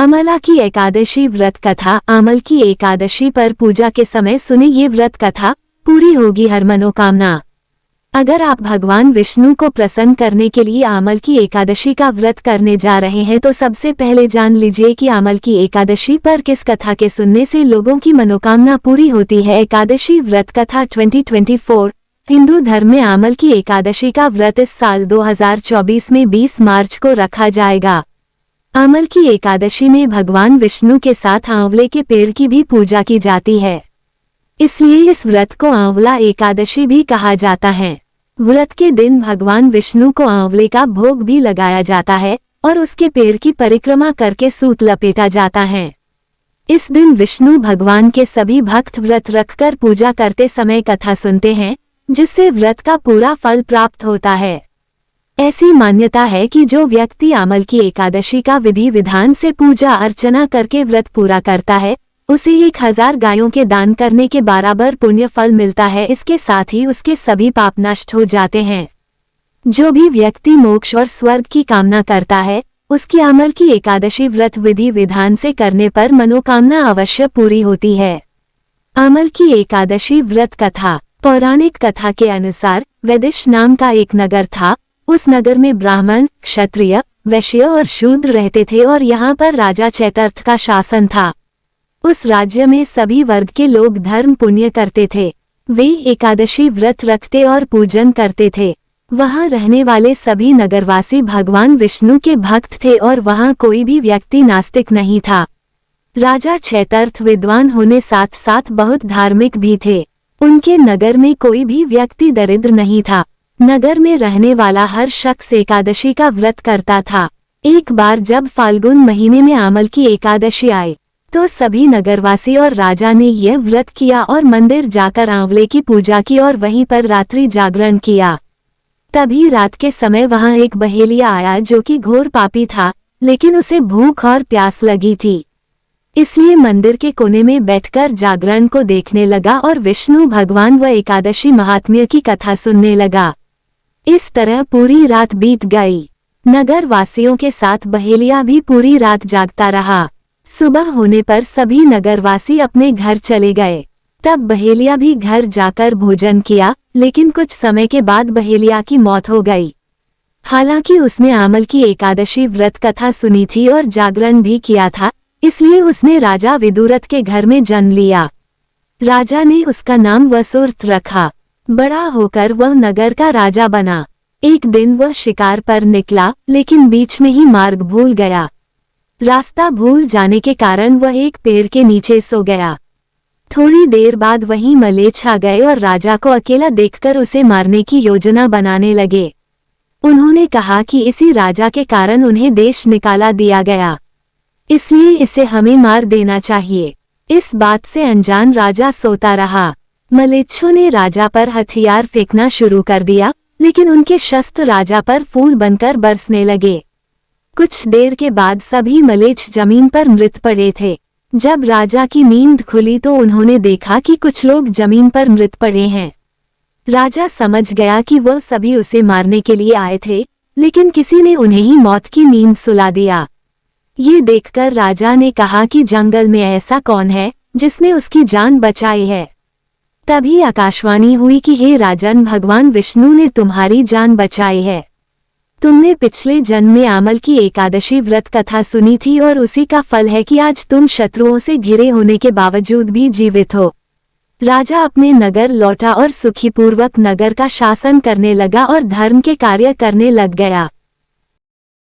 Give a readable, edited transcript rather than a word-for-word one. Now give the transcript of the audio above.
अमला की एकादशी व्रत कथा। आमल की एकादशी पर पूजा के समय सुने ये व्रत कथा, पूरी होगी हर मनोकामना। अगर आप भगवान विष्णु को प्रसन्न करने के लिए आमल की एकादशी का व्रत करने जा रहे हैं तो सबसे पहले जान लीजिए कि आमल की एकादशी पर किस कथा के सुनने से लोगों की मनोकामना पूरी होती है। एकादशी व्रत कथा 2024। हिंदू धर्म में आमल की एकादशी का व्रत इस साल 2024 में 20 मार्च को रखा जाएगा। आमल की एकादशी में भगवान विष्णु के साथ आंवले के पेड़ की भी पूजा की जाती है, इसलिए इस व्रत को आंवला एकादशी भी कहा जाता है। व्रत के दिन भगवान विष्णु को आंवले का भोग भी लगाया जाता है और उसके पेड़ की परिक्रमा करके सूत लपेटा जाता है। इस दिन विष्णु भगवान के सभी भक्त व्रत रखकर पूजा करते समय कथा सुनते हैं, जिससे व्रत का पूरा फल प्राप्त होता है। ऐसी मान्यता है कि जो व्यक्ति आमल की एकादशी का विधि विधान से पूजा अर्चना करके व्रत पूरा करता है, उसे 1000 गायों के दान करने के बराबर पुण्य फल मिलता है। इसके साथ ही उसके सभी पाप नष्ट हो जाते हैं। जो भी व्यक्ति मोक्ष और स्वर्ग की कामना करता है, उसकी आमल की एकादशी व्रत विधि विधान से करने पर मनोकामना अवश्य पूरी होती है। आमल की एकादशी व्रत कथा। पौराणिक कथा के अनुसार वैदिश नाम का एक नगर था। उस नगर में ब्राह्मण, क्षत्रिय, वैश्य और शूद्र रहते थे और यहाँ पर राजा चैतर्थ का शासन था। उस राज्य में सभी वर्ग के लोग धर्म पुण्य करते थे। वे एकादशी व्रत रखते और पूजन करते थे। वहाँ रहने वाले सभी नगरवासी भगवान विष्णु के भक्त थे और वहाँ कोई भी व्यक्ति नास्तिक नहीं था। राजा चैतर्थ विद्वान होने साथ साथ बहुत धार्मिक भी थे। उनके नगर में कोई भी व्यक्ति दरिद्र नहीं था। नगर में रहने वाला हर शख्स एकादशी का व्रत करता था। एक बार जब फाल्गुन महीने में आमल की एकादशी आई तो सभी नगरवासी और राजा ने यह व्रत किया और मंदिर जाकर आंवले की पूजा की और वहीं पर रात्रि जागरण किया। तभी रात के समय वहां एक बहेलिया आया जो कि घोर पापी था, लेकिन उसे भूख और प्यास लगी थी, इसलिए मंदिर के कोने में बैठकर जागरण को देखने लगा और विष्णु भगवान व एकादशी महात्म्य की कथा सुनने लगा। इस तरह पूरी रात बीत गई। नगर वासियों के साथ बहेलिया भी पूरी रात जागता रहा। सुबह होने पर सभी नगरवासी अपने घर चले गए। तब बहेलिया भी घर जाकर भोजन किया, लेकिन कुछ समय के बाद बहेलिया की मौत हो गई। हालांकि उसने आमल की एकादशी व्रत कथा सुनी थी और जागरण भी किया था, इसलिए उसने राजा विदुरथ के घर में जन्म लिया। राजा ने उसका नाम वसुर्थ रखा। बड़ा होकर वह नगर का राजा बना। एक दिन वह शिकार पर निकला, लेकिन बीच में ही मार्ग भूल गया। रास्ता भूल जाने के कारण वह एक पेड़ के नीचे सो गया। थोड़ी देर बाद वहीं मलेच्छ आ गए और राजा को अकेला देखकर उसे मारने की योजना बनाने लगे। उन्होंने कहा कि इसी राजा के कारण उन्हें देश निकाला दिया गया, इसलिए इसे हमें मार देना चाहिए। इस बात से अनजान राजा सोता रहा। मलेच्छों ने राजा पर हथियार फेंकना शुरू कर दिया, लेकिन उनके शस्त्र राजा पर फूल बनकर बरसने लगे। कुछ देर के बाद सभी मलेच्छ जमीन पर मृत पड़े थे। जब राजा की नींद खुली तो उन्होंने देखा कि कुछ लोग जमीन पर मृत पड़े हैं। राजा समझ गया कि वह सभी उसे मारने के लिए आए थे, लेकिन किसी ने उन्हें ही मौत की नींद सुला दिया। ये देखकर राजा ने कहा कि जंगल में ऐसा कौन है जिसने उसकी जान बचाई है। तभी आकाशवाणी हुई कि हे राजन, भगवान विष्णु ने तुम्हारी जान बचाई है। तुमने पिछले जन्म में आमल की एकादशी व्रत कथा सुनी थी और उसी का फल है कि आज तुम शत्रुओं से घिरे होने के बावजूद भी जीवित हो। राजा अपने नगर लौटा और सुखीपूर्वक नगर का शासन करने लगा और धर्म के कार्य करने लग गया।